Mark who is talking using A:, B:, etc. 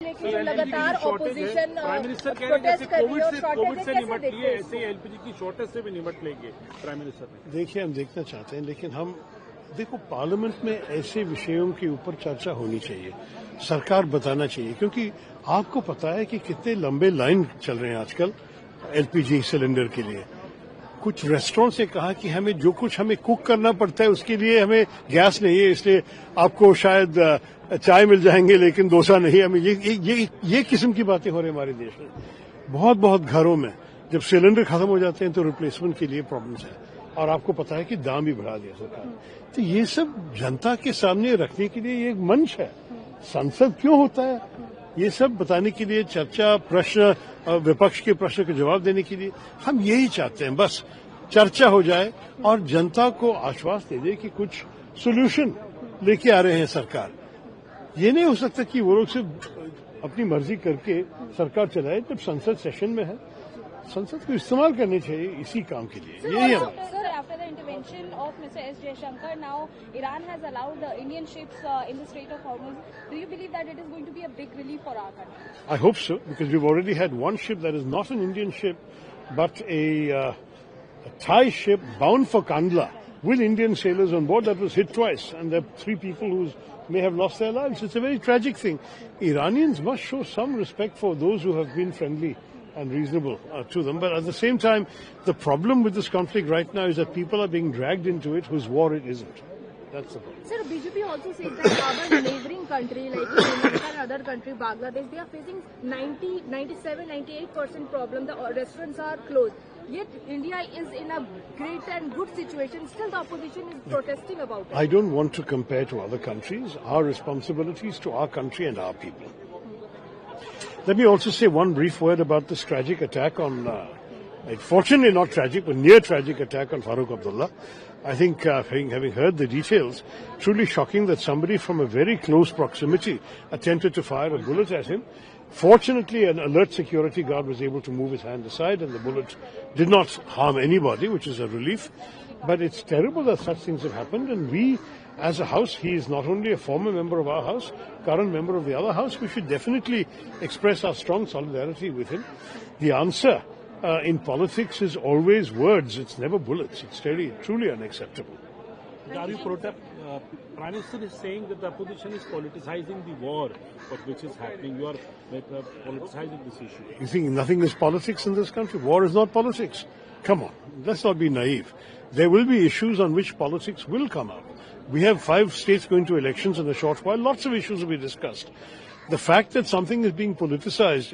A: लेकिन जो लगातार ऑपोजिशन
B: प्राइम मिनिस्टर कह रहे हैं कोविड से निपट लिए ऐसे ही एलपीजी की शॉर्टेज से भी निपट लेंगे प्राइम मिनिस्टर ने।
C: देखिए, हम देखना चाहते हैं, लेकिन हम देखो पार्लियामेंट में ऐसे विषयों के ऊपर चर्चा होनी चाहिए, सरकार बताना चाहिए, क्योंकि आपको पता है कि कितने लंबे लाइन चल रहे हैं आजकल एलपीजी सिलेंडर के लिए। कुछ रेस्टोरेंट से कहा कि हमें जो कुछ हमें कुक करना पड़ता है उसके लिए हमें गैस नहीं है, इसलिए आपको शायद चाय मिल जाएंगे लेकिन डोसा नहीं। हमें ये किस्म की बातें हो रही हमारे देश में। बहुत घरों में जब सिलेंडर खत्म हो जाते हैं तो रिप्लेसमेंट के लिए प्रॉब्लम्स है, और आपको पता है कि दाम भी बढ़ा दिया सरकार। तो ये सब जनता के सामने रखने के लिए एक मंच है। संसद क्यों होता है? ये सब बताने के लिए, चर्चा, प्रश्न, विपक्ष के प्रश्न के जवाब देने के लिए हम यही चाहते हैं। बस चर्चा हो जाए और जनता को आश्वास दे दे कि कुछ सोल्यूशन लेके आ रहे हैं सरकार। ये नहीं हो सकता कि वो लोग सिर्फ अपनी मर्जी करके सरकार चलाए जब संसद सेशन में है। संसद को इस्तेमाल करने चाहिए इसी काम के लिए। यही है।
A: After the intervention of Mr. S. Jaishankar, now Iran has allowed Indian ships in the Strait of Hormuz. Do you believe that it is going to be a big relief for our country?
C: I hope so, because we've already had one ship that is not an Indian ship, but a Thai ship bound for Kandla with Indian sailors on board that was hit twice, and there are 3 people who may have lost their lives. It's a very tragic thing. Iranians must show some respect for those who have been friendly and reasonable to them. But at the same time, the problem with this conflict right now is that people are being dragged into it whose war it isn't. That's the problem.
A: Sir, BJP also said that our neighboring country like Sri Lanka and other country, Bangladesh, they are facing 90, 97, 98% problem. The restaurants are closed. Yet India is in a great and good situation. Still the opposition is protesting about it.
C: I don't want to compare to other countries. Our responsibility is to our country and our people. Let me also say one brief word about this tragic attack on, fortunately not tragic, but near tragic attack on Farooq Abdullah. I think, having heard the details, truly shocking that somebody from a very close proximity attempted to fire a bullet at him. Fortunately, an alert security guard was able to move his hand aside and the bullet did not harm anybody, which is a relief. But it's terrible that such things have happened, and we, as a house, he is not only a former member of our house, current member of the other house, we should definitely express our strong solidarity with him. The answer in politics is always words, it's never bullets. It's truly unacceptable.
B: Are you Prime Minister is saying that the opposition is politicizing the war, which is happening. You are politicizing this issue.
C: You think nothing is politics in this country? War is not politics. Come on, let's not be naive. There will be issues on which politics will come up. We have 5 states going to elections in a short while. Lots of issues will be discussed. The fact that something is being politicized